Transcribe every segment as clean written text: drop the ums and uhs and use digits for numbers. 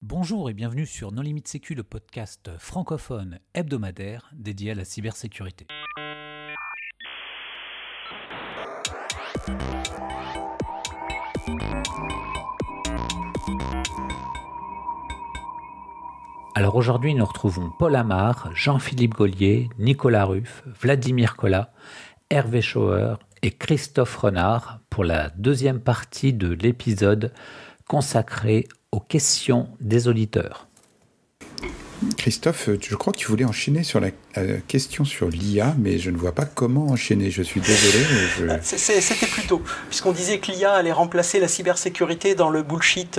Bonjour et bienvenue sur Non Limite Sécu, le podcast francophone hebdomadaire dédié à la cybersécurité. Alors aujourd'hui, nous retrouvons Paul Amar, Jean-Philippe Gaulier, Nicolas Ruff, Vladimir Collat, Hervé Schauer et Christophe Renard pour la deuxième partie de l'épisode consacré aux questions des auditeurs. Christophe, je crois que tu voulais enchaîner sur la question sur l'IA, mais je ne vois pas comment enchaîner. Je suis désolé. C'était plus tôt, puisqu'on disait que l'IA allait remplacer la cybersécurité dans le bullshit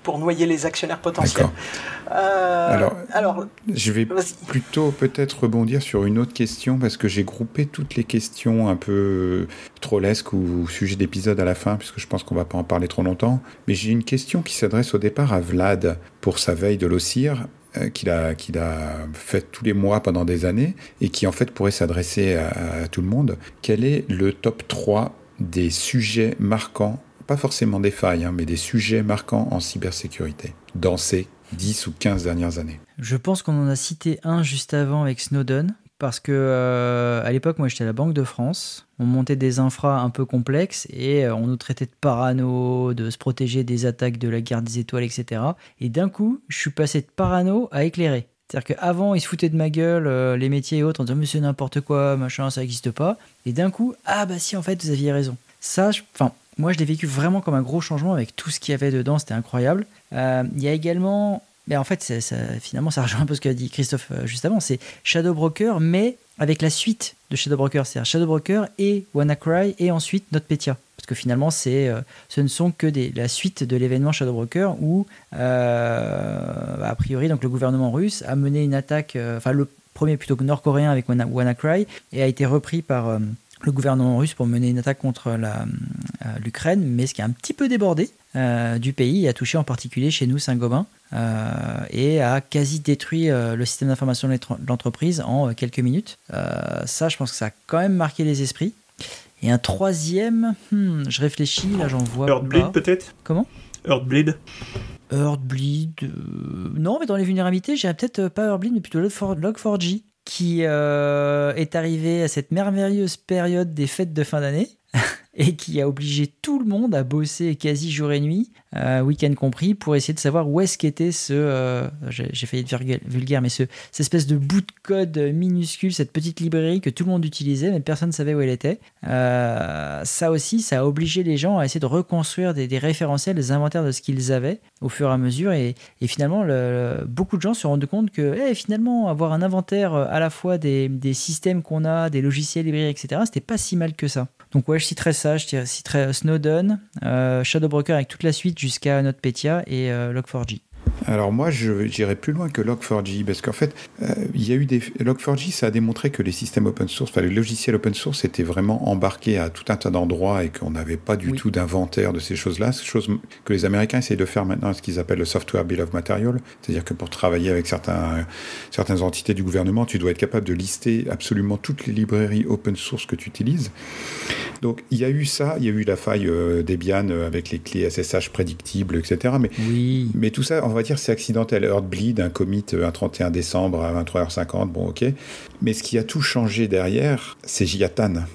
pour noyer les actionnaires potentiels. Alors, je vais plutôt peut-être rebondir sur une autre question, parce que j'ai groupé toutes les questions un peu trollesques ou sujet d'épisode à la fin, puisque je pense qu'on ne va pas en parler trop longtemps. Mais j'ai une question qui s'adresse au départ à Vlad pour sa veille de l'OSIR, qu'il a fait tous les mois pendant des années, et qui en fait pourrait s'adresser à tout le monde. Quel est le top 3 des sujets marquants, pas forcément des failles, mais des sujets marquants en cybersécurité dans ces 10 ou 15 dernières années? Je pense qu'on en a cité un juste avant avec Snowden, parce que à l'époque, moi j'étais à la Banque de France, on montait des infras un peu complexes et on nous traitait de parano, de se protéger des attaques de la guerre des étoiles, etc. Et d'un coup, je suis passé de parano à éclairé. C'est-à-dire qu'avant, ils se foutaient de ma gueule, les métiers et autres, en disant « Monsieur, n'importe quoi, machin, ça n'existe pas ». Et d'un coup, « Ah bah si, en fait, vous aviez raison ». Ça, moi, je l'ai vécu vraiment comme un gros changement avec tout ce qu'il y avait dedans, c'était incroyable. Il y a également... Mais en fait, finalement, ça rejoint un peu ce qu'a dit Christophe juste avant. C'est Shadow Broker, mais avec la suite de Shadow Broker. C'est-à-dire Shadow Broker et WannaCry et ensuite NotPetya. Parce que finalement, ce ne sont que la suite de l'événement Shadow Broker où, a priori, donc, le gouvernement russe a mené une attaque, le premier plutôt que nord-coréen avec WannaCry, et a été repris par... le gouvernement russe pour mener une attaque contre l'Ukraine, mais ce qui a un petit peu débordé du pays, a touché en particulier chez nous Saint-Gobain, et a quasi détruit le système d'information de l'entreprise en quelques minutes. Ça, je pense que ça a quand même marqué les esprits. Et un troisième, je réfléchis, là j'en vois Earthbleed pas. peut-être. Comment ? Earthbleed. Non, mais dans les vulnérabilités, j'ai peut-être pas Earthbleed, mais plutôt Log4j, qui est arrivé à cette merveilleuse période des fêtes de fin d'année et qui a obligé tout le monde à bosser quasi jour et nuit, week-end compris, pour essayer de savoir où est-ce qu'était j'ai failli être vulgaire, mais cette espèce de bout de code minuscule, cette petite librairie que tout le monde utilisait, mais personne ne savait où elle était. Ça aussi, ça a obligé les gens à essayer de reconstruire des référentiels, des inventaires de ce qu'ils avaient au fur et à mesure, et finalement, beaucoup de gens se sont rendus compte que finalement, avoir un inventaire à la fois des systèmes qu'on a, des logiciels, librairies, etc., c'était pas si mal que ça. Donc ouais, je citerai ça, je citerai Snowden, Shadow Broker avec toute la suite jusqu'à NotPetya et Log4j. Alors moi, j'irais plus loin que Log4j, parce qu'en fait, il y a eu Log4j, ça a démontré que les systèmes open source, les logiciels open source étaient vraiment embarqués à tout un tas d'endroits et qu'on n'avait pas du tout d'inventaire de ces choses-là. C'est chose que les Américains essayent de faire maintenant, ce qu'ils appellent le Software Bill of Material, c'est-à-dire que pour travailler avec certaines entités du gouvernement, tu dois être capable de lister absolument toutes les librairies open source que tu utilises. Donc il y a eu ça, il y a eu la faille Debian avec les clés SSH prédictibles, etc. Mais tout ça, on va dire, c'est accidentel. Earthbleed, un commit un 31 décembre à 23h50, bon ok. Mais ce qui a tout changé derrière, c'est Jiatan.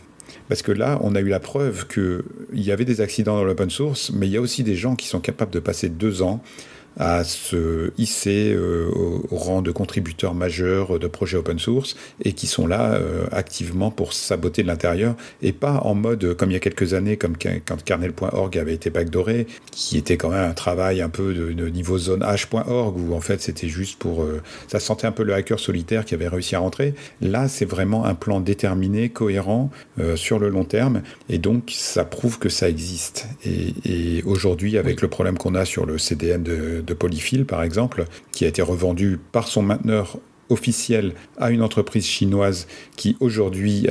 Parce que là, on a eu la preuve qu'il y avait des accidents dans l'open source, mais il y a aussi des gens qui sont capables de passer 2 ans à se hisser au rang de contributeurs majeurs de projets open source et qui sont là activement pour saboter de l'intérieur et pas en mode comme il y a quelques années, comme quand kernel.org avait été backdooré, qui était quand même un travail un peu de niveau zone h.org où en fait c'était juste pour... ça sentait un peu le hacker solitaire qui avait réussi à rentrer. Là, c'est vraiment un plan déterminé, cohérent, sur le long terme, et donc ça prouve que ça existe. Et aujourd'hui, avec le problème qu'on a sur le CDN de Polyfil, par exemple, qui a été revendu par son mainteneur officiel à une entreprise chinoise qui, aujourd'hui,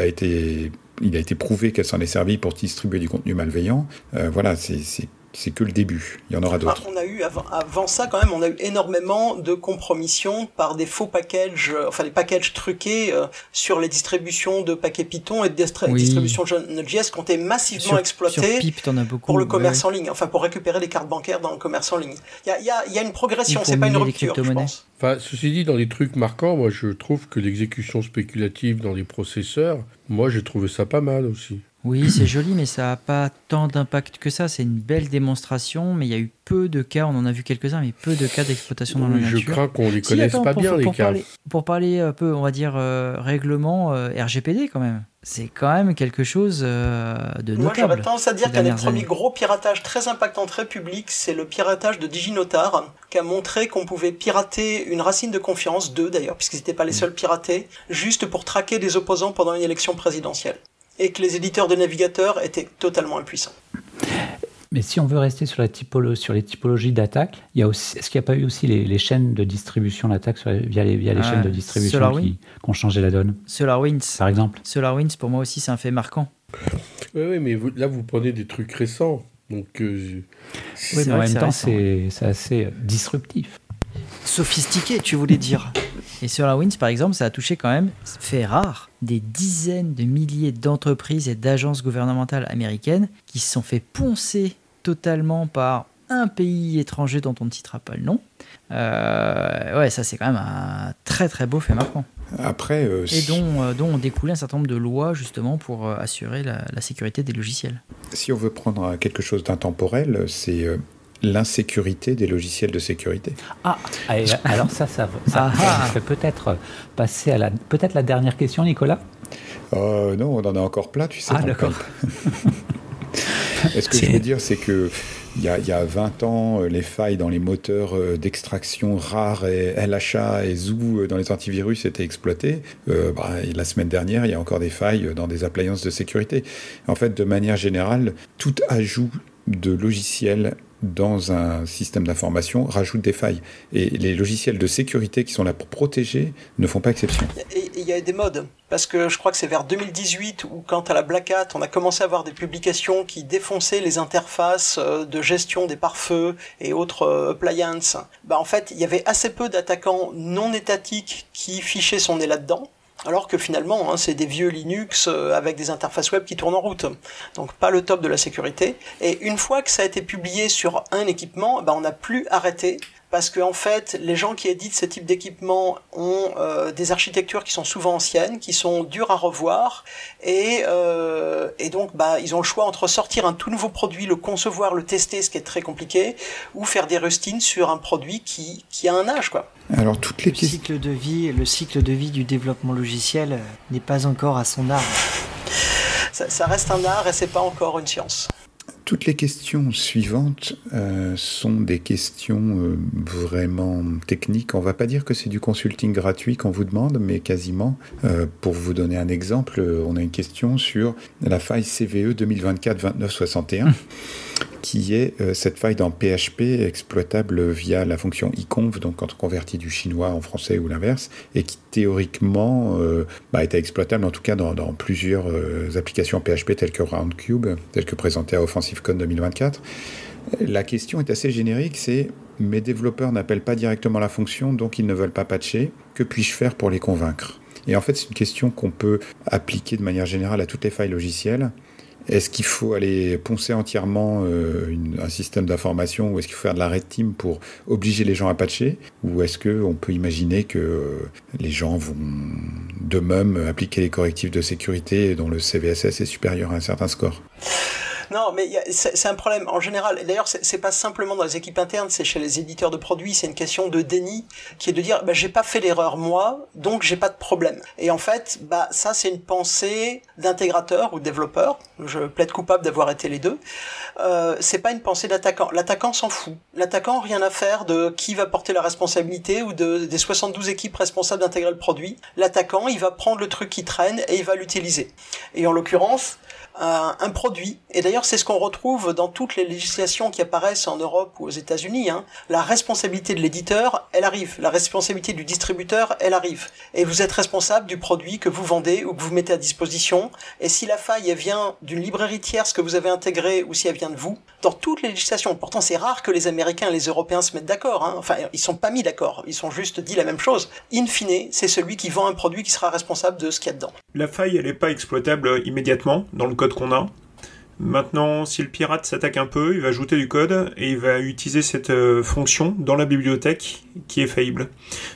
il a été prouvé qu'elle s'en est servie pour distribuer du contenu malveillant. Voilà, c'est c'est que le début. Il y en aura d'autres. On a eu, avant ça, quand même, on a eu énormément de compromissions par des faux packages, des packages truqués sur les distributions de paquets Python et de distributions Node.js qui ont été massivement exploitées pour le commerce en ligne, pour récupérer les cartes bancaires dans le commerce en ligne. Il y a une progression, c'est pas une rupture, je pense. Ceci dit, dans les trucs marquants, moi, je trouve que l'exécution spéculative dans les processeurs, moi, j'ai trouvé ça pas mal aussi. Oui, c'est joli, mais ça n'a pas tant d'impact que ça. C'est une belle démonstration, mais il y a eu peu de cas, on en a vu quelques-uns, mais peu de cas d'exploitation dans la nature. Je crains qu'on ne les connaisse pas bien, les cas. Pour parler un peu, on va dire, règlement RGPD quand même. C'est quand même quelque chose de notable. Moi, j'aurais tendance à dire qu'un des premiers gros piratages très impactants, très publics, c'est le piratage de DigiNotar, qui a montré qu'on pouvait pirater une racine de confiance, deux d'ailleurs, puisqu'ils n'étaient pas les seuls piratés, juste pour traquer des opposants pendant une élection présidentielle. Et que les éditeurs de navigateurs étaient totalement impuissants. Mais si on veut rester sur les typologies d'attaque, est-ce qu'il n'y a pas eu aussi les chaînes de distribution d'attaque via les chaînes de distribution qui ont changé la donne ? SolarWinds, par exemple. SolarWinds, pour moi aussi, c'est un fait marquant. Oui, mais là, vous prenez des trucs récents. Donc, mais en même temps, c'est assez disruptif. Sophistiqué, tu voulais dire. Et SolarWinds, par exemple, ça a touché quand même, fait rare, des dizaines de milliers d'entreprises et d'agences gouvernementales américaines qui se sont fait poncer totalement par un pays étranger dont on ne citera pas le nom. Ça c'est quand même un très très beau fait marquant. Après, et dont ont découlé un certain nombre de lois justement pour assurer la sécurité des logiciels. Si on veut prendre quelque chose d'intemporel, c'est l'insécurité des logiciels de sécurité. Alors ça fait peut-être passer à peut-être la dernière question, Nicolas. Non, on en a encore plein, tu sais. D'accord. Ce que je veux dire, c'est que il y a 20 ans, les failles dans les moteurs d'extraction RAR et LHA et ZOO dans les antivirus étaient exploitées. Et la semaine dernière, il y a encore des failles dans des appliances de sécurité. En fait, de manière générale, tout ajout de logiciels dans un système d'information rajoute des failles. Et les logiciels de sécurité qui sont là pour protéger ne font pas exception. Et il y a des modes, parce que je crois que c'est vers 2018 où, quand à la Black Hat, on a commencé à avoir des publications qui défonçaient les interfaces de gestion des pare-feux et autres appliances. En fait, il y avait assez peu d'attaquants non étatiques qui fichaient son nez là-dedans. Alors que finalement, c'est des vieux Linux avec des interfaces web qui tournent en route. Donc pas le top de la sécurité. Et une fois que ça a été publié sur un équipement, on n'a plus arrêté. Parce que en fait, les gens qui éditent ce type d'équipement ont des architectures qui sont souvent anciennes, qui sont dures à revoir, et donc ils ont le choix entre sortir un tout nouveau produit, le concevoir, le tester, ce qui est très compliqué, ou faire des rustines sur un produit qui a un âge, quoi. Alors le cycle de vie du développement logiciel n'est pas encore à son art. Ça reste un art et c'est pas encore une science. Toutes les questions suivantes sont des questions vraiment techniques. On ne va pas dire que c'est du consulting gratuit qu'on vous demande, mais quasiment. Pour vous donner un exemple, on a une question sur la faille CVE 2024-2961, qui est cette faille dans PHP exploitable via la fonction iconv, donc quand on convertit du chinois en français ou l'inverse, et qui théoriquement était exploitable en tout cas dans plusieurs applications PHP telles que Roundcube, telles que présentées à OffensiveCon 2024. La question est assez générique, c'est « mes développeurs n'appellent pas directement la fonction, donc ils ne veulent pas patcher. Que puis-je faire pour les convaincre ?» Et en fait, c'est une question qu'on peut appliquer de manière générale à toutes les failles logicielles. Est-ce qu'il faut aller poncer entièrement un système d'information, ou est-ce qu'il faut faire de la red team pour obliger les gens à patcher, ou est-ce qu'on peut imaginer que les gens vont d'eux-mêmes appliquer les correctifs de sécurité dont le CVSS est supérieur à un certain score ? Non, mais c'est un problème en général. Et d'ailleurs, c'est pas simplement dans les équipes internes, c'est chez les éditeurs de produits. C'est une question de déni qui est de dire, j'ai pas fait l'erreur moi, donc j'ai pas de problème. Et en fait, ça c'est une pensée d'intégrateur ou de développeur. Je plaide coupable d'avoir été les deux. C'est pas une pensée d'attaquant. L'attaquant s'en fout. L'attaquant rien à faire de qui va porter la responsabilité ou des 72 équipes responsables d'intégrer le produit. L'attaquant, il va prendre le truc qui traîne et il va l'utiliser. Et en l'occurrence, un produit. Et d'ailleurs, D'ailleurs, c'est ce qu'on retrouve dans toutes les législations qui apparaissent en Europe ou aux États-Unis. La responsabilité de l'éditeur, elle arrive. La responsabilité du distributeur, elle arrive. Et vous êtes responsable du produit que vous vendez ou que vous mettez à disposition. Et si la faille, elle vient d'une librairie tierce que vous avez intégrée ou si elle vient de vous, dans toutes les législations, pourtant c'est rare que les Américains et les Européens se mettent d'accord. Enfin, ils sont pas mis d'accord. Ils sont juste dit la même chose. In fine, c'est celui qui vend un produit qui sera responsable de ce qu'il y a dedans. La faille, elle n'est pas exploitable immédiatement dans le code qu'on a. Maintenant, si le pirate s'attaque un peu, il va ajouter du code et il va utiliser cette fonction dans la bibliothèque qui est faillible.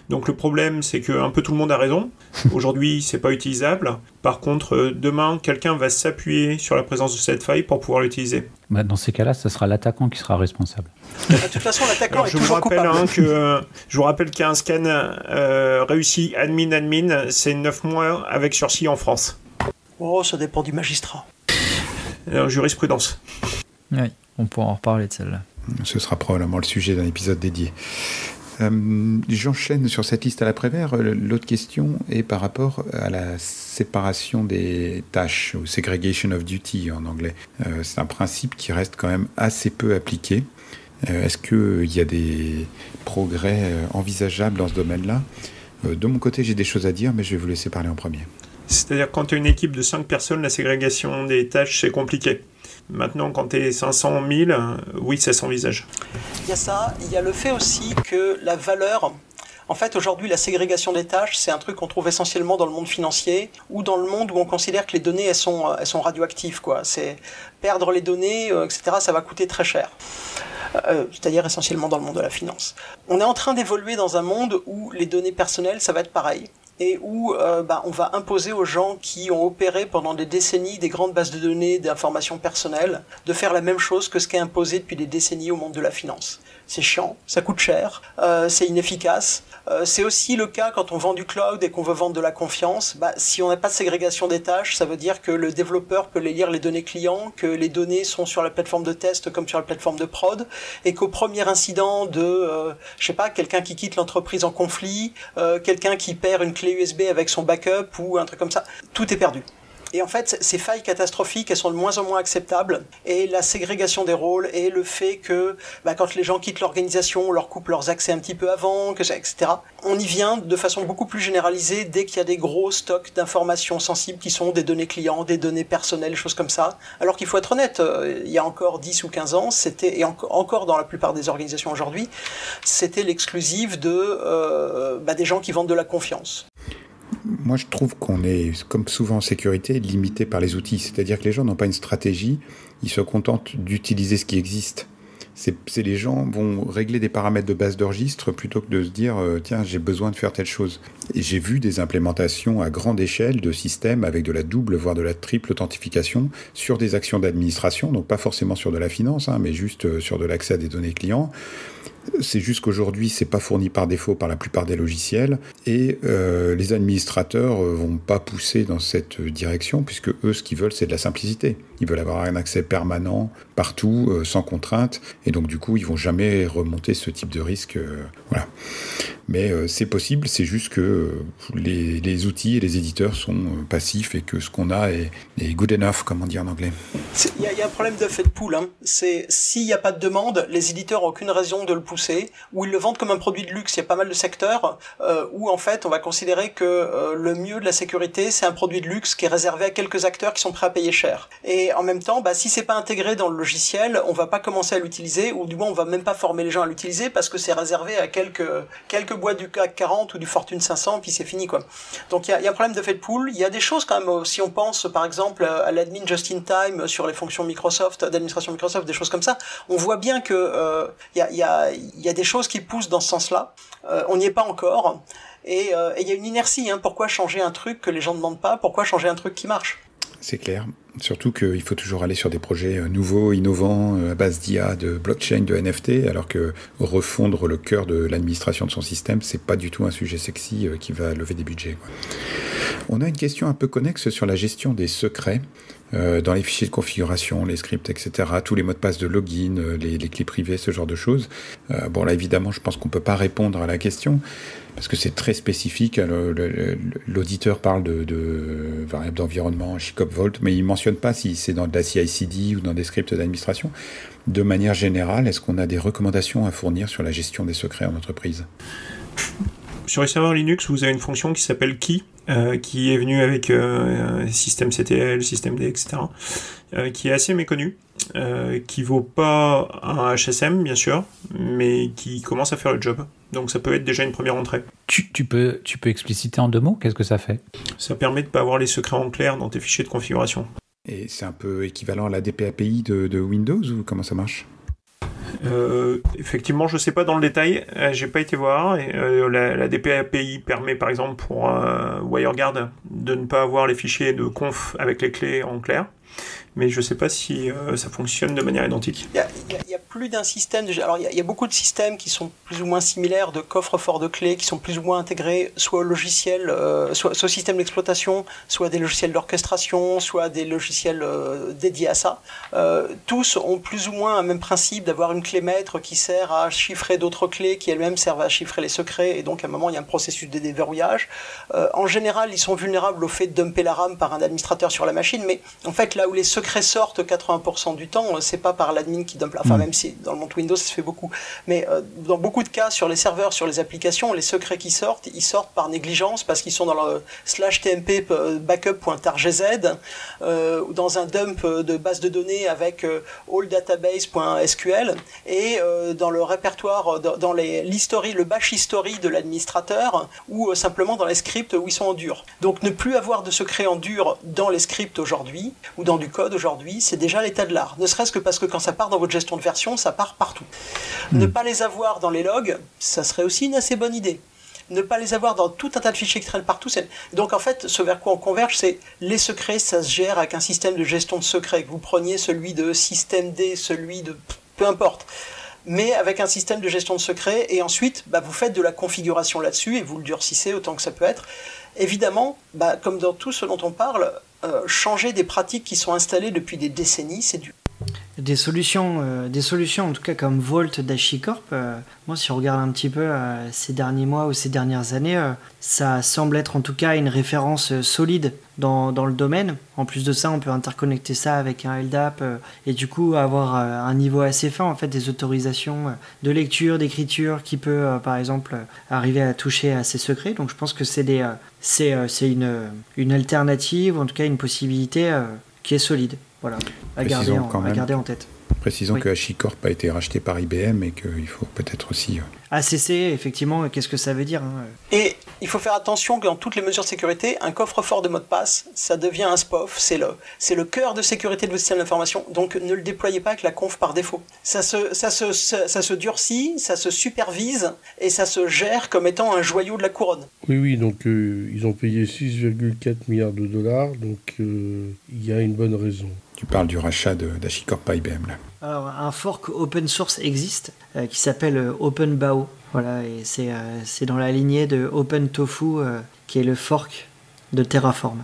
Donc le problème, c'est que un peu tout le monde a raison. Aujourd'hui, c'est pas utilisable. Par contre, demain, quelqu'un va s'appuyer sur la présence de cette faille pour pouvoir l'utiliser. Bah dans ces cas-là, ce sera l'attaquant qui sera responsable. De toute façon, l'attaquant est toujours coupable. Je vous rappelle qu'un scan réussi admin, c'est 9 mois avec sursis en France. Oh, ça dépend du magistrat. Jurisprudence. Oui, on pourra en reparler de celle-là. Ce sera probablement le sujet d'un épisode dédié. J'enchaîne sur cette liste à l'après-vert. L'autre question est par rapport à la séparation des tâches, ou segregation of duty en anglais. C'est un principe qui reste quand même assez peu appliqué. Est-ce qu'il y a des progrès envisageables dans ce domaine-là ? De mon côté, j'ai des choses à dire, mais je vais vous laisser parler en premier. C'est-à-dire quand tu as une équipe de 5 personnes, la ségrégation des tâches, c'est compliqué. Maintenant, quand tu es 500, 1000, oui, ça s'envisage. Il y a ça. Il y a le fait aussi que la valeur... En fait, aujourd'hui, la ségrégation des tâches, c'est un truc qu'on trouve essentiellement dans le monde financier ou dans le monde où on considère que les données, elles sont radioactives, quoi. C'est perdre les données, etc., ça va coûter très cher. C'est-à-dire essentiellement dans le monde de la finance. On est en train d'évoluer dans un monde où les données personnelles, ça va être pareil. Et où on va imposer aux gens qui ont opéré pendant des décennies des grandes bases de données d'informations personnelles de faire la même chose que ce qui est imposé depuis des décennies au monde de la finance. C'est chiant, ça coûte cher, c'est inefficace. C'est aussi le cas quand on vend du cloud et qu'on veut vendre de la confiance. Si on n'a pas de ségrégation des tâches, ça veut dire que le développeur peut lire les données clients, que les données sont sur la plateforme de test comme sur la plateforme de prod, et qu'au premier incident de, quelqu'un qui quitte l'entreprise en conflit, quelqu'un qui perd une clé USB avec son backup ou un truc comme ça, tout est perdu. Et en fait, ces failles catastrophiques, elles sont de moins en moins acceptables. Et la ségrégation des rôles et le fait que quand les gens quittent l'organisation, on leur coupe leurs accès un petit peu avant, etc. On y vient de façon beaucoup plus généralisée dès qu'il y a des gros stocks d'informations sensibles qui sont des données clients, des données personnelles, des choses comme ça. Alors qu'il faut être honnête, il y a encore 10 ou 15 ans, c'était, et encore dans la plupart des organisations aujourd'hui, c'était l'exclusive de des gens qui vendent de la confiance. Moi, je trouve qu'on est, comme souvent en sécurité, limité par les outils. C'est-à-dire que les gens n'ont pas une stratégie, ils se contentent d'utiliser ce qui existe. Les gens vont régler des paramètres de base de registre plutôt que de se dire tiens, j'ai besoin de faire telle chose. Et j'ai vu des implémentations à grande échelle de systèmes avec de la double, voire de la triple authentification sur des actions d'administration, donc pas forcément sur de la finance, mais juste sur de l'accès à des données clients. C'est juste qu'aujourd'hui, c'est pas fourni par défaut par la plupart des logiciels et les administrateurs vont pas pousser dans cette direction puisque eux, ce qu'ils veulent, c'est de la simplicité. Ils veulent avoir un accès permanent partout, sans contrainte, et donc du coup, ils vont jamais remonter ce type de risque. Voilà. Mais c'est possible, c'est juste que les outils et les éditeurs sont passifs et que ce qu'on a est good enough, comme on dit en anglais. Il y a un problème d'effet de poule. C'est s'il n'y a pas de demande, les éditeurs n'ont aucune raison de le pousser, ou ils le vendent comme un produit de luxe. Il y a pas mal de secteurs où en fait on va considérer que le mieux de la sécurité, c'est un produit de luxe qui est réservé à quelques acteurs qui sont prêts à payer cher. Et en même temps, si c'est pas intégré dans le logiciel, on va pas commencer à l'utiliser, ou du moins on va même pas former les gens à l'utiliser parce que c'est réservé à quelques boîtes du CAC 40 ou du Fortune 500, puis c'est fini, quoi. Donc il y a un problème d'effet de poule. Il y a des choses quand même, si on pense par exemple à l'admin just in time sur les fonctions Microsoft, d'administration Microsoft, des choses comme ça, on voit bien que il y a des choses qui poussent dans ce sens-là. On n'y est pas encore. Et il y a une inertie. Pourquoi changer un truc que les gens ne demandent pas? Pourquoi changer un truc qui marche? C'est clair. Surtout qu'il faut toujours aller sur des projets nouveaux, innovants, à base d'IA, de blockchain, de NFT, alors que refondre le cœur de l'administration de son système, c'est pas du tout un sujet sexy qui va lever des budgets, quoi. On a une question un peu connexe sur la gestion des secrets dans les fichiers de configuration, les scripts, etc., tous les mots de passe de login, les clés privées, ce genre de choses. Bon, là, évidemment, je pense qu'on peut pas répondre à la question, parce que c'est très spécifique. L'auditeur parle de variables d'environnement, Chicop Vault, mais il mentionne fonctionne pas si c'est dans de la CI/CD ou dans des scripts d'administration. De manière générale, est-ce qu'on a des recommandations à fournir sur la gestion des secrets en entreprise ? Sur les serveurs Linux, vous avez une fonction qui s'appelle Key, qui est venue avec systemctl, systemd, etc., qui est assez méconnue, qui vaut pas un HSM, bien sûr, mais qui commence à faire le job. Donc ça peut être déjà une première entrée. Tu peux expliciter en 2 mots, qu'est-ce que ça fait ? Ça permet de ne pas avoir les secrets en clair dans tes fichiers de configuration. Et c'est un peu équivalent à la DPAPI de Windows, ou comment ça marche ? Effectivement, je sais pas dans le détail, j'ai pas été voir. La DPAPI permet par exemple pour WireGuard de ne pas avoir les fichiers de conf avec les clés en clair, mais je sais pas si ça fonctionne de manière identique. Il y a plus d'un système. Alors il y a beaucoup de systèmes qui sont plus ou moins similaires, de coffres-forts de clés qui sont plus ou moins intégrés, soit au logiciel, soit au système d'exploitation, soit des logiciels d'orchestration, soit des logiciels dédiés à ça. Tous ont plus ou moins un même principe d'avoir une clé maître qui sert à chiffrer d'autres clés qui elles-mêmes servent à chiffrer les secrets, et donc à un moment il y a un processus de déverrouillage. En général, ils sont vulnérables au fait de dumper la RAM par un administrateur sur la machine, mais en fait là où les secrets sortent 80% du temps, c'est pas par l'admin qui dump la... Enfin, même si dans le monde Windows ça se fait beaucoup, mais dans beaucoup de cas sur les serveurs, sur les applications, les secrets qui sortent, ils sortent par négligence parce qu'ils sont dans le /tmp backup.targz ou dans un dump de base de données avec alldatabase.sql et dans le répertoire, dans l'history, le bash history de l'administrateur, ou simplement dans les scripts où ils sont en dur. Donc ne plus avoir de secrets en dur dans les scripts aujourd'hui ou dans du code aujourd'hui, c'est déjà l'état de l'art. Ne serait-ce que parce que quand ça part dans votre gestion de version, ça part partout. Ne pas les avoir dans les logs, ça serait aussi une assez bonne idée. Ne pas les avoir dans tout un tas de fichiers qui traînent partout. Donc en fait, ce vers quoi on converge, c'est les secrets, ça se gère avec un système de gestion de secrets. Que vous preniez celui de systemd, celui de... peu importe. Mais avec un système de gestion de secrets, et ensuite, vous faites de la configuration là-dessus, et vous le durcissez autant que ça peut être. Évidemment, comme dans tout ce dont on parle, changer des pratiques qui sont installées depuis des décennies, c'est dur. Des solutions en tout cas comme Vault d'HashiCorp, moi si on regarde un petit peu ces derniers mois ou ces dernières années, ça semble être en tout cas une référence solide dans le domaine. En plus de ça, on peut interconnecter ça avec un LDAP et du coup avoir un niveau assez fin en fait des autorisations de lecture, d'écriture qui peut par exemple arriver à toucher à ces secrets. Donc je pense que c'est une alternative, en tout cas une possibilité qui est solide. Voilà, à garder en tête. Précisons que HashiCorp a été racheté par IBM et qu'il faut peut-être aussi... ACC, effectivement, qu'est-ce que ça veut dire Et il faut faire attention que dans toutes les mesures de sécurité, un coffre-fort de mot de passe, ça devient un SPOF, c'est le cœur de sécurité de votre système d'information, donc ne le déployez pas avec la conf par défaut. Ça se durcit, ça se supervise, et ça se gère comme étant un joyau de la couronne. Oui, donc ils ont payé 6,4 milliards de dollars, donc il y a une bonne raison. Tu parles du rachat d'HashiCorp par IBM, là. Alors, un fork open source existe qui s'appelle OpenBAO. Voilà, et c'est dans la lignée de OpenTofu qui est le fork de Terraform.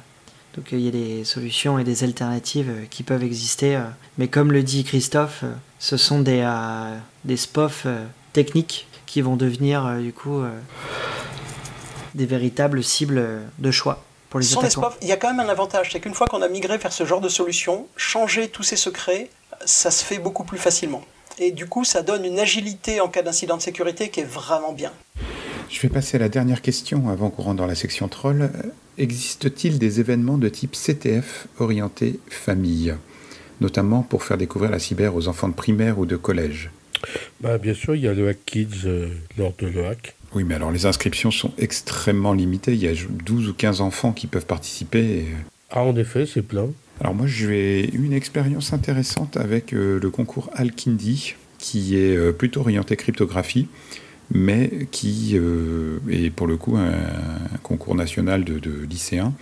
Donc il y a des solutions et des alternatives qui peuvent exister. Mais comme le dit Christophe, ce sont des SPOF techniques qui vont devenir du coup des véritables cibles de choix. Il y a quand même un avantage, c'est qu'une fois qu'on a migré vers ce genre de solution, changer tous ces secrets, ça se fait beaucoup plus facilement. Et du coup, ça donne une agilité en cas d'incident de sécurité qui est vraiment bien. Je vais passer à la dernière question avant qu'on rentre dans la section troll. Existe-t-il des événements de type CTF orientés famille, notamment pour faire découvrir la cyber aux enfants de primaire ou de collège ? Bien sûr, il y a le Hack Kids lors de le hack. Oui, mais alors les inscriptions sont extrêmement limitées. Il y a 12 ou 15 enfants qui peuvent participer. En effet, c'est plein. Alors moi, j'ai eu une expérience intéressante avec le concours Al-Kindi, qui est plutôt orienté cryptographie, mais qui est pour le coup un concours national de lycéens,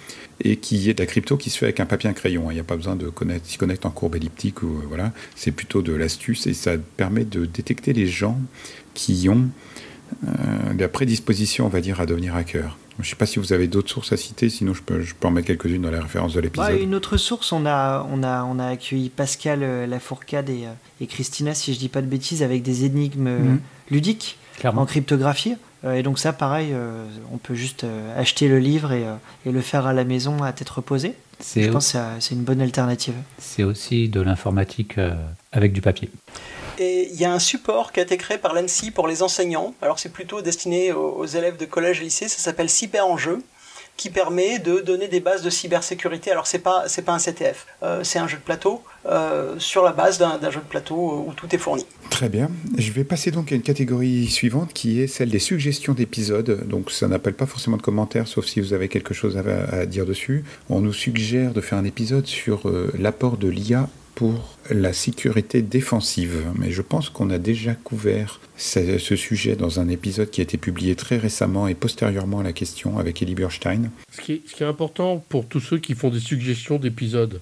et qui est de la crypto qui se fait avec un papier et un crayon. Il n'y a pas besoin de s'y connecter en courbe elliptique. Voilà. C'est plutôt de l'astuce, et ça permet de détecter les gens qui ont la prédisposition, on va dire, à devenir hacker. Je ne sais pas si vous avez d'autres sources à citer, sinon je peux en mettre quelques-unes dans la référence de l'épisode. Une autre source, on a accueilli Pascal Lafourcade et Christina, si je ne dis pas de bêtises, avec des énigmes ludiques. Clairement. En cryptographie. Et donc ça, pareil, on peut juste acheter le livre et le faire à la maison à tête reposée. Je pense que c'est une bonne alternative. C'est aussi de l'informatique avec du papier. Et il y a un support qui a été créé par l'ANSSI pour les enseignants. Alors c'est plutôt destiné aux élèves de collège et lycée. Ça s'appelle Cyberenjeux, qui permet de donner des bases de cybersécurité. Alors c'est pas un CTF, c'est un jeu de plateau sur la base d'un jeu de plateau où tout est fourni. Très bien. Je vais passer donc à une catégorie suivante qui est celle des suggestions d'épisodes. Donc ça n'appelle pas forcément de commentaires, sauf si vous avez quelque chose à dire dessus. On nous suggère de faire un épisode sur l'apport de l'IA pour la sécurité défensive. Mais je pense qu'on a déjà couvert ce sujet dans un épisode qui a été publié très récemment et postérieurement à la question avec Elie Burstein. Ce qui est important pour tous ceux qui font des suggestions d'épisodes,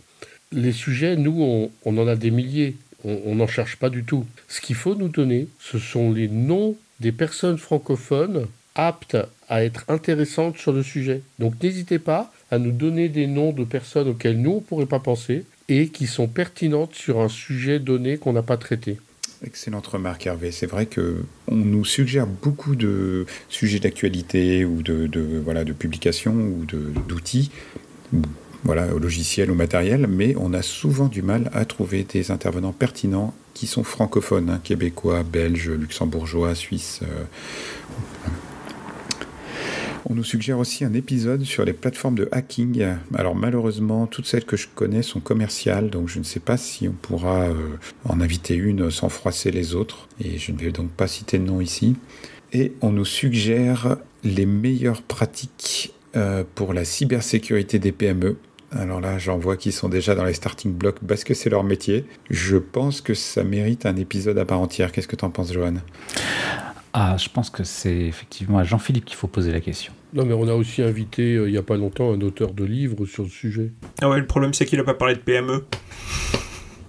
les sujets, nous, on en a des milliers. On n'en cherche pas du tout. Ce qu'il faut nous donner, ce sont les noms des personnes francophones aptes à être intéressantes sur le sujet. Donc n'hésitez pas à nous donner des noms de personnes auxquelles nous, on ne pourrait pas penser et qui sont pertinentes sur un sujet donné qu'on n'a pas traité. Excellente remarque, Hervé. C'est vrai qu'on nous suggère beaucoup de sujets d'actualité ou de publications ou d'outils, logiciels ou matériels, mais on a souvent du mal à trouver des intervenants pertinents qui sont francophones, québécois, belges, luxembourgeois, suisses. On nous suggère aussi un épisode sur les plateformes de hacking. Alors malheureusement, toutes celles que je connais sont commerciales, donc je ne sais pas si on pourra en inviter une sans froisser les autres, et je ne vais donc pas citer de nom ici. Et on nous suggère les meilleures pratiques pour la cybersécurité des PME. Alors là, j'en vois qui sont déjà dans les starting blocks parce que c'est leur métier. Je pense que ça mérite un épisode à part entière. Qu'est-ce que tu en penses, Johan ? Je pense que c'est effectivement à Jean-Philippe qu'il faut poser la question. Non, mais on a aussi invité, il n'y a pas longtemps, un auteur de livres sur le sujet. Ah ouais, le problème, c'est qu'il n'a pas parlé de PME.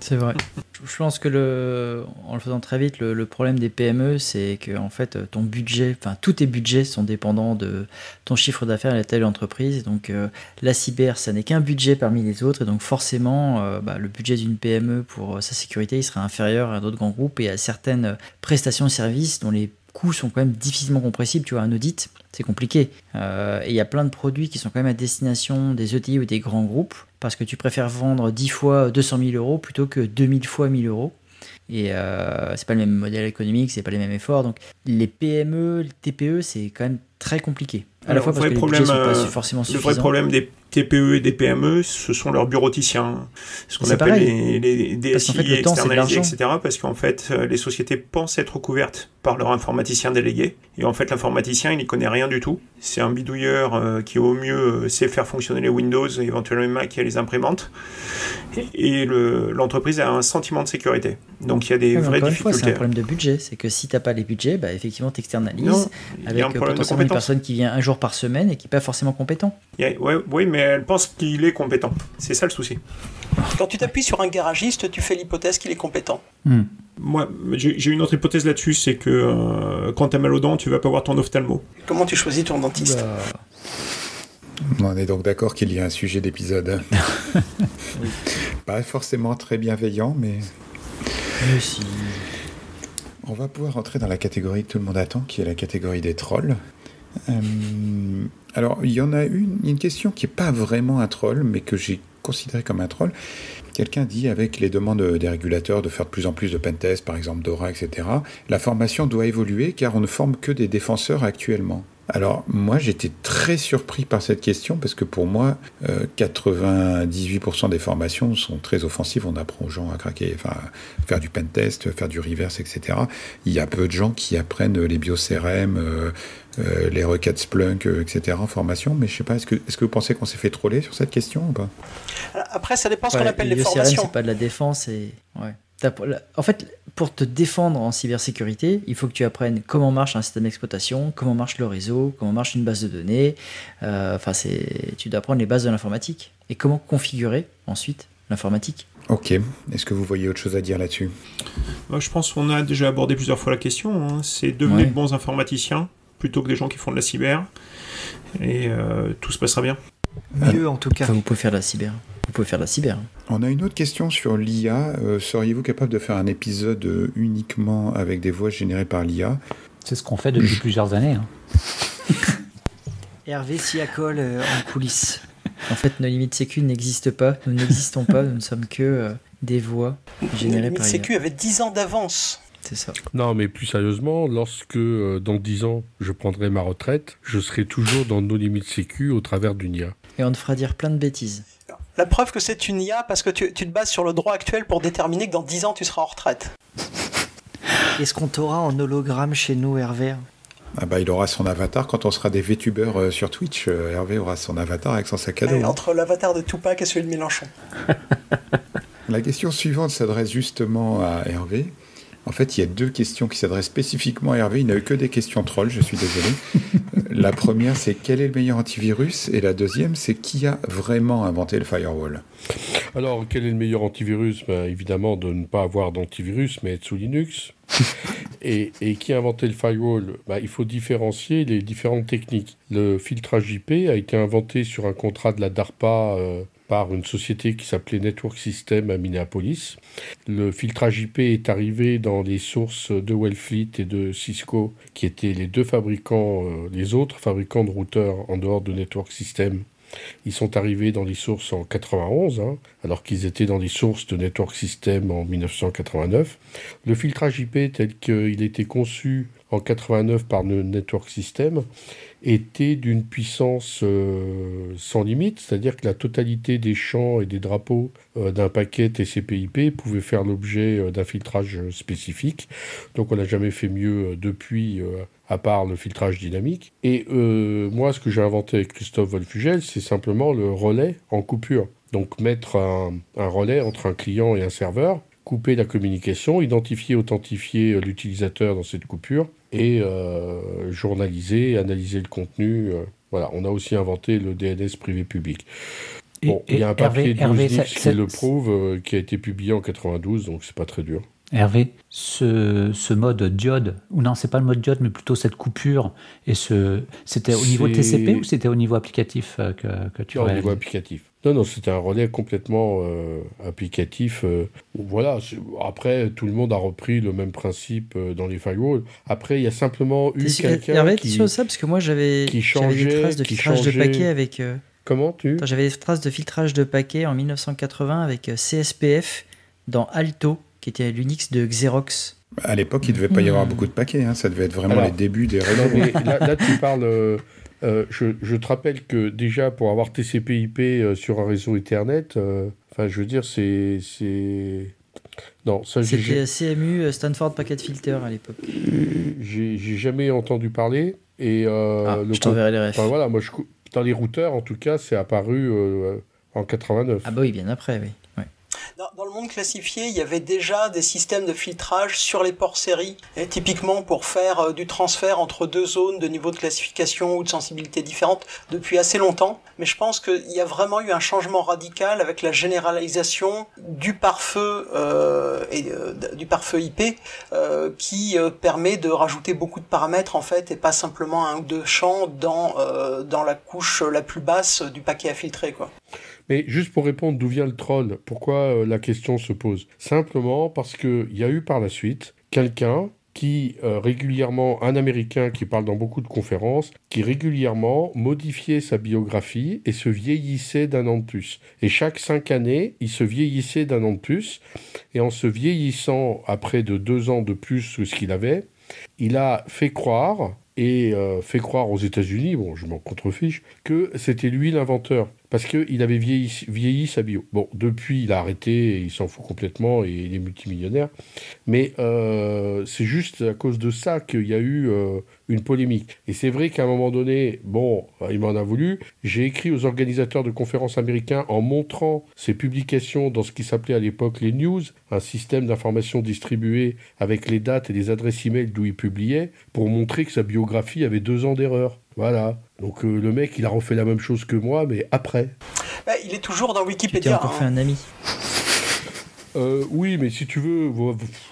C'est vrai. Je pense que en le faisant très vite, le problème des PME, c'est que en fait, ton budget, tous tes budgets sont dépendants de ton chiffre d'affaires et la taille de l'entreprise. Donc, la cyber, ça n'est qu'un budget parmi les autres. Et donc, forcément, le budget d'une PME pour sa sécurité, il sera inférieur à d'autres grands groupes et à certaines prestations et services dont les coûts sont quand même difficilement compressibles. Tu vois, un audit, c'est compliqué. Et il y a plein de produits qui sont quand même à destination des ETI ou des grands groupes parce que tu préfères vendre 10 fois 200 000 euros plutôt que 2000 fois 1000 euros. Et c'est pas le même modèle économique, c'est pas les mêmes efforts. Donc les PME, les TPE, c'est quand même très compliqué. À la fois parce que les budgets sont pas forcément suffisants. Le vrai problème des TPE et des PME, ce sont leurs bureauticiens, ce qu'on appelle les DSI, externalisés, etc. Parce qu'en fait, les sociétés pensent être couvertes par leur informaticien délégué. Et en fait, l'informaticien, il n'y connaît rien du tout. C'est un bidouilleur qui, au mieux, sait faire fonctionner les Windows, et éventuellement les Mac et les imprimantes. Et l'entreprise a un sentiment de sécurité. Donc, il y a des vraies difficultés. C'est un problème de budget. C'est que si tu n'as pas les budgets, effectivement, tu externalises avec potentiellement une personne qui vient un jour par semaine et qui n'est pas forcément compétent. Oui, mais elle pense qu'il est compétent. C'est ça le souci. Quand tu t'appuies sur un garagiste, tu fais l'hypothèse qu'il est compétent. Moi, j'ai une autre hypothèse là-dessus, c'est que quand tu as mal aux dents, tu vas pas voir ton ophtalmo. Comment tu choisis ton dentiste ? On est donc d'accord qu'il y a un sujet d'épisode. Oui. Pas forcément très bienveillant, mais si. On va pouvoir rentrer dans la catégorie que tout le monde attend, qui est la catégorie des trolls. Alors, il y en a une question qui n'est pas vraiment un troll, mais que j'ai considéré comme un troll. Quelqu'un dit, avec les demandes des régulateurs de faire de plus en plus de pentests, par exemple DORA, etc., la formation doit évoluer car on ne forme que des défenseurs actuellement. Alors, moi, j'étais très surpris par cette question parce que pour moi, 98% des formations sont très offensives. On apprend aux gens à craquer, faire du pentest, faire du reverse, etc. Il y a peu de gens qui apprennent les bio-CRM, les requêtes Splunk, etc. en formation. Mais je ne sais pas, est-ce que vous pensez qu'on s'est fait troller sur cette question ou pas ? Après, ça dépend ce qu'on appelle les formations. C'est pas de la défense et... Ouais. En fait, pour te défendre en cybersécurité, il faut que tu apprennes comment marche un système d'exploitation, comment marche le réseau, comment marche une base de données. Tu dois apprendre les bases de l'informatique et comment configurer ensuite l'informatique. Ok. Est-ce que vous voyez autre chose à dire là-dessus ? Moi, je pense qu'on a déjà abordé plusieurs fois la question. C'est devenez de bons informaticiens plutôt que des gens qui font de la cyber et tout se passera bien. Mieux en tout cas. Vous pouvez faire de la cyber. On a une autre question sur l'IA. Seriez-vous capable de faire un épisode uniquement avec des voix générées par l'IA ? C'est ce qu'on fait depuis plusieurs années. Hein. Hervé s'y accole en coulisses. En fait, nos limites sécu n'existent pas. Nous n'existons pas. Nous ne sommes que des voix générées Les par limites IA. sécu avaient 10 ans d'avance. C'est ça. Non, mais plus sérieusement, lorsque dans 10 ans, je prendrai ma retraite, je serai toujours dans nos limites sécu au travers d'une IA. Et on te fera dire plein de bêtises. La preuve que c'est une IA parce que tu te bases sur le droit actuel pour déterminer que dans 10 ans tu seras en retraite. Est-ce qu'on t'aura en hologramme chez nous, Hervé? Ah bah, il aura son avatar quand on sera des VTubers sur Twitch. Hervé aura son avatar avec son sac à dos. Entre l'avatar de Tupac et celui de Mélenchon. La question suivante s'adresse justement à Hervé. En fait, il y a 2 questions qui s'adressent spécifiquement à Hervé. Il n'a eu que des questions trolls, je suis désolé. La première, c'est quel est le meilleur antivirus? Et la deuxième, c'est qui a vraiment inventé le firewall? Alors, quel est le meilleur antivirus? Évidemment, de ne pas avoir d'antivirus, mais être sous Linux. Et qui a inventé le firewall? Il faut différencier les différentes techniques. Le filtrage IP a été inventé sur un contrat de la DARPA par une société qui s'appelait Network System à Minneapolis. Le filtrage IP est arrivé dans les sources de Wellfleet et de Cisco, qui étaient les deux fabricants, les autres fabricants de routeurs en dehors de Network System. Ils sont arrivés dans les sources en 91, alors qu'ils étaient dans les sources de Network System en 1989. Le filtrage IP tel qu'il était conçu en 89 par le Network System était d'une puissance sans limite, c'est-à-dire que la totalité des champs et des drapeaux d'un paquet TCP/IP pouvaient faire l'objet d'un filtrage spécifique. Donc on n'a jamais fait mieux depuis, à part le filtrage dynamique. Et moi, ce que j'ai inventé avec Christophe Wolfugel, c'est simplement le relais en coupure. Donc mettre un relais entre un client et un serveur, couper la communication, identifier, authentifier l'utilisateur dans cette coupure et journaliser, analyser le contenu. Voilà, on a aussi inventé le DNS privé-public. Bon, il y a un papier de 12 livres qui le prouve, qui a été publié en 92, donc c'est pas très dur. Hervé, ce mode diode, ou non, c'est pas le mode diode, mais plutôt cette coupure, et c'était au niveau TCP ou c'était au niveau applicatif que tu réalisais? Au niveau applicatif. Non, c'était un relais complètement applicatif. Voilà. Après, tout le monde a repris le même principe dans les firewalls. Après, il y a simplement eu quelqu'un Hervé, qui... sur ça, parce que moi, j'avais des traces de filtrage de paquets avec... Comment tu... J'avais des traces de filtrage de paquets en 1980 avec CSPF dans Alto, qui était l'Unix de Xerox. À l'époque, il ne devait pas y avoir beaucoup de paquets. Ça devait être vraiment les débuts des relais. Mais là, tu parles... je te rappelle que déjà, pour avoir TCP/IP sur un réseau Ethernet, je veux dire, c'est... Non, ça, c'était CMU, Stanford Packet Filter à l'époque. J'ai jamais entendu parler. Et je t'enverrai les refs. Voilà, moi, dans les routeurs, en tout cas, c'est apparu en 89. Ah bah oui, bien après, oui. Ouais. Dans le monde classifié, il y avait déjà des systèmes de filtrage sur les ports série, et typiquement pour faire du transfert entre deux zones de niveau de classification ou de sensibilité différente depuis assez longtemps. Mais je pense qu'il y a vraiment eu un changement radical avec la généralisation du pare-feu du pare-feu IP qui permet de rajouter beaucoup de paramètres en fait et pas simplement un ou deux champs dans la couche la plus basse du paquet à filtrer, quoi. Mais juste pour répondre d'où vient le troll, pourquoi la question se pose? Simplement parce qu'il y a eu par la suite quelqu'un qui régulièrement, un Américain qui parle dans beaucoup de conférences, qui régulièrement modifiait sa biographie et se vieillissait d'un an de plus. Et chaque 5 années, il se vieillissait d'un an de plus. Et en se vieillissant à près de 2 ans de plus que ce qu'il avait, il a fait croire, fait croire aux États-Unis, bon, je m'en contrefiche, que c'était lui l'inventeur. Parce qu'il avait vieilli sa bio. Bon, depuis, il a arrêté, et il s'en fout complètement, et il est multimillionnaire. Mais c'est juste à cause de ça qu'il y a eu une polémique. Et c'est vrai qu'à un moment donné, bon, il m'en a voulu. J'ai écrit aux organisateurs de conférences américains en montrant ses publications dans ce qui s'appelait à l'époque les news, un système d'information distribué avec les dates et les adresses e-mail d'où il publiait, pour montrer que sa biographie avait 2 ans d'erreur. Voilà. Donc le mec, il a refait la même chose que moi, mais après. Il est toujours dans Wikipédia. Tu t'es encore fait un ami. Oui, mais si tu veux,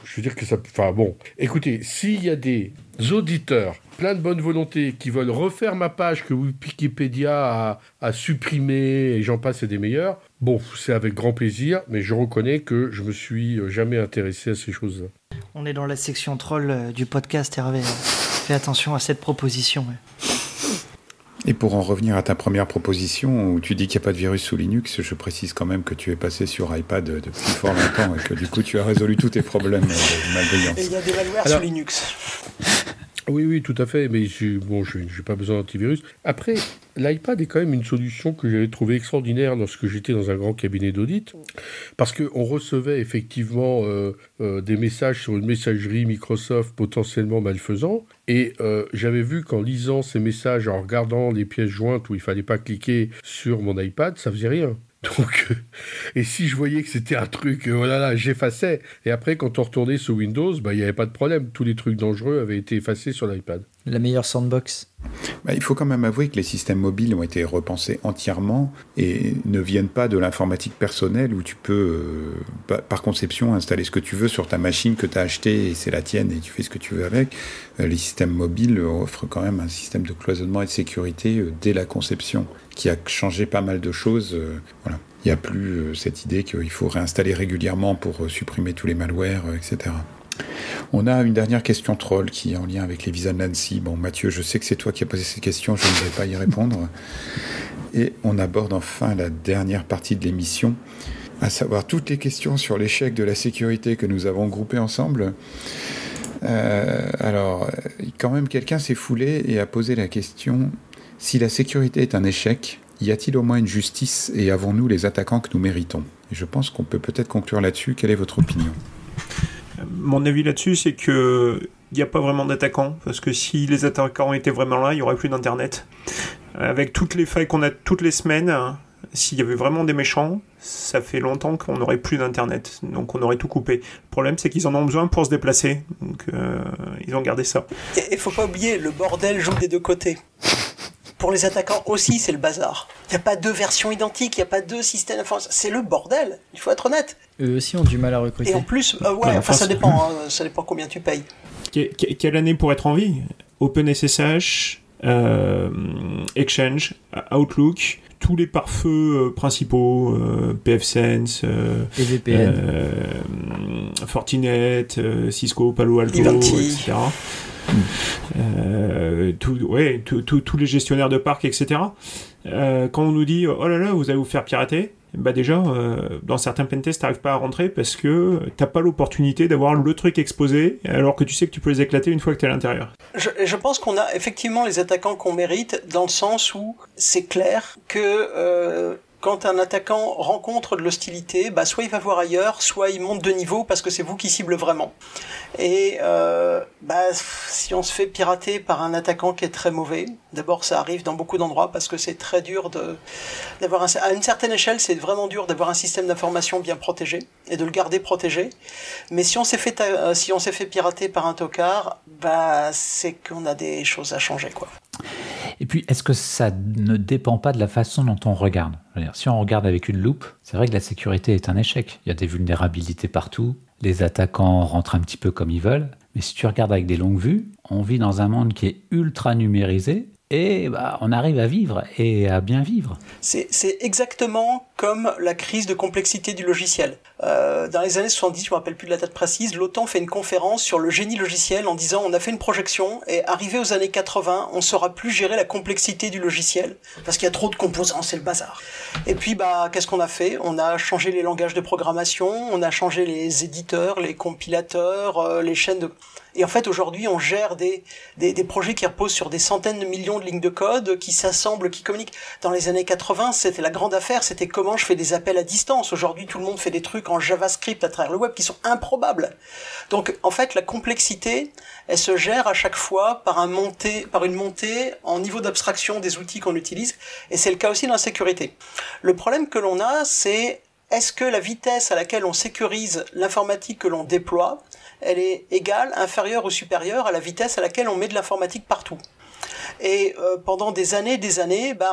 je veux dire que ça... Enfin bon, écoutez, s'il y a des auditeurs plein de bonne volonté qui veulent refaire ma page que Wikipédia a supprimée, et j'en passe et des meilleurs, bon, c'est avec grand plaisir, mais je reconnais que je me suis jamais intéressé à ces choses-là. On est dans la section troll du podcast, Hervé. fais attention à cette proposition. Ouais. Et pour en revenir à ta première proposition, où tu dis qu'il n'y a pas de virus sous Linux, je précise quand même que tu es passé sur iPad depuis fort longtemps et que du coup tu as résolu tous tes problèmes de malveillance. Et il y a des malwares sous Linux. Oui, tout à fait, mais je n'ai pas besoin d'antivirus. Après, l'iPad est quand même une solution que j'avais trouvée extraordinaire lorsque j'étais dans un grand cabinet d'audit, parce qu'on recevait effectivement des messages sur une messagerie Microsoft potentiellement malfaisants, et j'avais vu qu'en lisant ces messages, en regardant les pièces jointes où il ne fallait pas cliquer sur mon iPad, ça faisait rien. Donc, et si je voyais que c'était un truc, j'effaçais. Et après, quand on retournait sur Windows, il n'y avait pas de problème. Tous les trucs dangereux avaient été effacés sur l'iPad. La meilleure sandbox. Il faut quand même avouer que les systèmes mobiles ont été repensés entièrement et ne viennent pas de l'informatique personnelle où tu peux, par conception, installer ce que tu veux sur ta machine que tu as achetée et c'est la tienne et tu fais ce que tu veux avec. Les systèmes mobiles offrent quand même un système de cloisonnement et de sécurité dès la conception qui a changé pas mal de choses. Voilà. Il n'y a plus cette idée qu'il faut réinstaller régulièrement pour supprimer tous les malwares, etc. On a une dernière question troll qui est en lien avec les visas de Nancy. Bon, Mathieu, je sais que c'est toi qui as posé cette question, je ne vais pas y répondre. Et on aborde enfin la dernière partie de l'émission, à savoir toutes les questions sur l'échec de la sécurité que nous avons groupées ensemble. Alors, quand même, quelqu'un s'est foulé et a posé la question: si la sécurité est un échec, y a-t-il au moins une justice et avons-nous les attaquants que nous méritons? Et je pense qu'on peut peut-être conclure là-dessus. Quelle est votre opinion? Mon avis là-dessus, c'est qu'il n'y a pas vraiment d'attaquants, parce que si les attaquants étaient vraiment là, il n'y aurait plus d'Internet. Avec toutes les failles qu'on a toutes les semaines, s'il y avait vraiment des méchants, ça fait longtemps qu'on n'aurait plus d'Internet, donc on aurait tout coupé. Le problème, c'est qu'ils en ont besoin pour se déplacer, donc ils ont gardé ça. Et il ne faut pas oublier, le bordel joue des deux côtés. Pour les attaquants aussi, c'est le bazar. Il n'y a pas deux versions identiques, il n'y a pas deux systèmes d'information. C'est le bordel, il faut être honnête. Eux aussi ont du mal à recruter. Et en plus, ça dépend, ça dépend combien tu payes. Quelle année pour être en vie? OpenSSH, Exchange, Outlook, tous les pare-feux principaux, pfSense, et VPN. Fortinet, Cisco, Palo Alto, etc. Tous les gestionnaires de parcs, etc. Quand on nous dit oh là là, vous allez vous faire pirater, déjà dans certains pentests t'arrives pas à rentrer parce que t'as pas l'opportunité d'avoir le truc exposé alors que tu sais que tu peux les éclater une fois que t'es à l'intérieur. Je pense qu'on a effectivement les attaquants qu'on mérite, dans le sens où c'est clair que quand un attaquant rencontre de l'hostilité, soit il va voir ailleurs, soit il monte de niveau parce que c'est vous qui cible vraiment. Et si on se fait pirater par un attaquant qui est très mauvais, d'abord ça arrive dans beaucoup d'endroits parce que c'est très dur d'avoir à une certaine échelle, c'est vraiment dur d'avoir un système d'information bien protégé et de le garder protégé. Mais si on s'est fait pirater par un tocard, c'est qu'on a des choses à changer, quoi. Et puis, est-ce que ça ne dépend pas de la façon dont on regarde? Si on regarde avec une loupe, c'est vrai que la sécurité est un échec. Il y a des vulnérabilités partout, les attaquants rentrent un petit peu comme ils veulent, mais si tu regardes avec des longues vues, on vit dans un monde qui est ultra numérisé, et on arrive à vivre et à bien vivre. C'est exactement comme la crise de complexité du logiciel. Dans les années 70, je ne me rappelle plus de la date précise, l'OTAN fait une conférence sur le génie logiciel en disant on a fait une projection et arrivé aux années 80, on ne saura plus gérer la complexité du logiciel parce qu'il y a trop de composants, c'est le bazar. Et puis qu'est-ce qu'on a fait? On a changé les langages de programmation, on a changé les éditeurs, les compilateurs, les chaînes de... Et en fait, aujourd'hui, on gère des projets qui reposent sur des centaines de millions de lignes de code, qui s'assemblent, qui communiquent. Dans les années 80, c'était la grande affaire, c'était comment je fais des appels à distance. Aujourd'hui, tout le monde fait des trucs en JavaScript à travers le web qui sont improbables. Donc, en fait, la complexité, elle se gère à chaque fois par une montée en niveau d'abstraction des outils qu'on utilise. Et c'est le cas aussi dans la sécurité. Le problème que l'on a, c'est est-ce que la vitesse à laquelle on sécurise l'informatique que l'on déploie, elle est égale, inférieure ou supérieure à la vitesse à laquelle on met de l'informatique partout. Et pendant des années,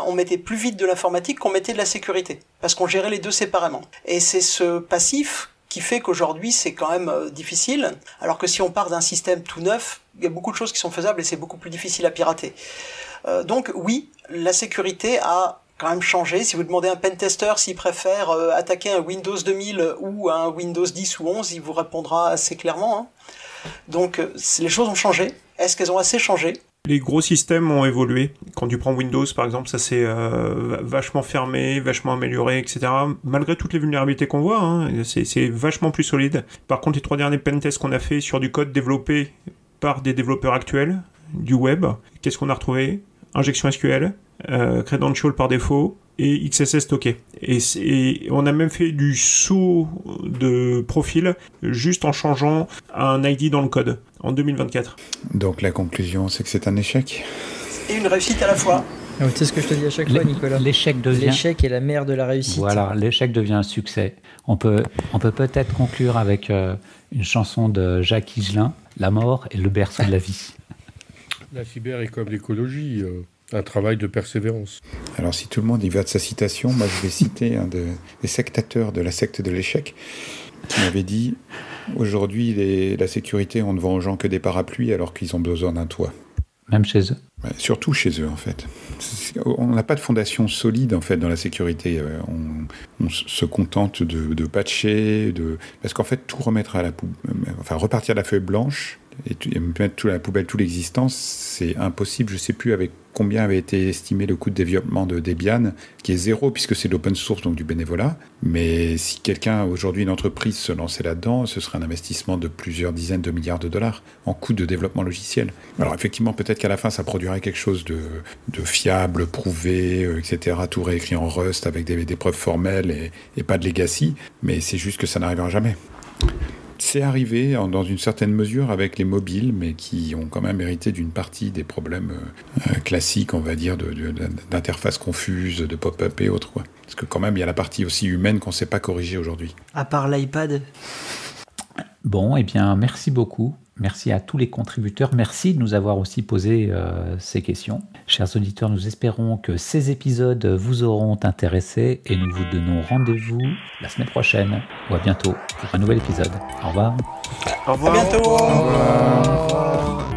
on mettait plus vite de l'informatique qu'on mettait de la sécurité, parce qu'on gérait les deux séparément. Et c'est ce passif qui fait qu'aujourd'hui c'est quand même difficile, alors que si on part d'un système tout neuf, il y a beaucoup de choses qui sont faisables et c'est beaucoup plus difficile à pirater. Donc oui, la sécurité a quand même changé. Si vous demandez à un pentester s'il préfère attaquer un Windows 2000 ou un Windows 10 ou 11, il vous répondra assez clairement. Donc les choses ont changé. Est-ce qu'elles ont assez changé ? Les gros systèmes ont évolué. Quand tu prends Windows, par exemple, ça s'est vachement fermé, vachement amélioré, etc. Malgré toutes les vulnérabilités qu'on voit, hein, c'est vachement plus solide. Par contre, les 3 derniers pentests qu'on a fait sur du code développé par des développeurs actuels, du web, qu'est-ce qu'on a retrouvé ? Injection SQL, credential par défaut, et XSS stocké. Et on a même fait du saut de profil juste en changeant un ID dans le code en 2024. Donc la conclusion, c'est que c'est un échec. Et une réussite à la fois. Tu sais ce que je te dis à chaque fois, Nicolas. L'échec est la mère de la réussite. Voilà, l'échec devient un succès. On peut peut-être conclure avec une chanson de Jacques Higelin, La mort est le berceau de la vie. La cyber est comme l'écologie. Un travail de persévérance. Alors si tout le monde y va de sa citation, moi je vais citer un des sectateurs de la secte de l'échec qui m'avait dit « Aujourd'hui, la sécurité, on ne vend aux gens que des parapluies alors qu'ils ont besoin d'un toit. » Même chez eux. Ouais, surtout chez eux, en fait. On n'a pas de fondation solide, en fait, dans la sécurité. On se contente de patcher, parce qu'en fait, tout remettre à la repartir de la feuille blanche et mettre à la poubelle tout l'existence, c'est impossible. Je ne sais plus avec combien avait été estimé le coût de développement de Debian, qui est 0 puisque c'est de l'open source, donc du bénévolat. Mais si quelqu'un, aujourd'hui, une entreprise se lançait là-dedans, ce serait un investissement de plusieurs dizaines de milliards de dollars en coût de développement logiciel. Alors effectivement, peut-être qu'à la fin, ça produirait quelque chose de fiable, prouvé, etc., tout réécrit en Rust avec des preuves formelles et pas de legacy, mais c'est juste que ça n'arrivera jamais. C'est arrivé dans une certaine mesure avec les mobiles, mais qui ont quand même hérité d'une partie des problèmes classiques, on va dire, d'interfaces confuses, de pop-up et autres, quoi. Parce que quand même, il y a la partie aussi humaine qu'on ne sait pas corriger aujourd'hui. À part l'iPad. Bon, eh bien, merci beaucoup. Merci à tous les contributeurs. Merci de nous avoir aussi posé ces questions. Chers auditeurs, nous espérons que ces épisodes vous auront intéressé et nous vous donnons rendez-vous la semaine prochaine ou à bientôt pour un nouvel épisode. Au revoir. Au revoir. À bientôt. Au revoir.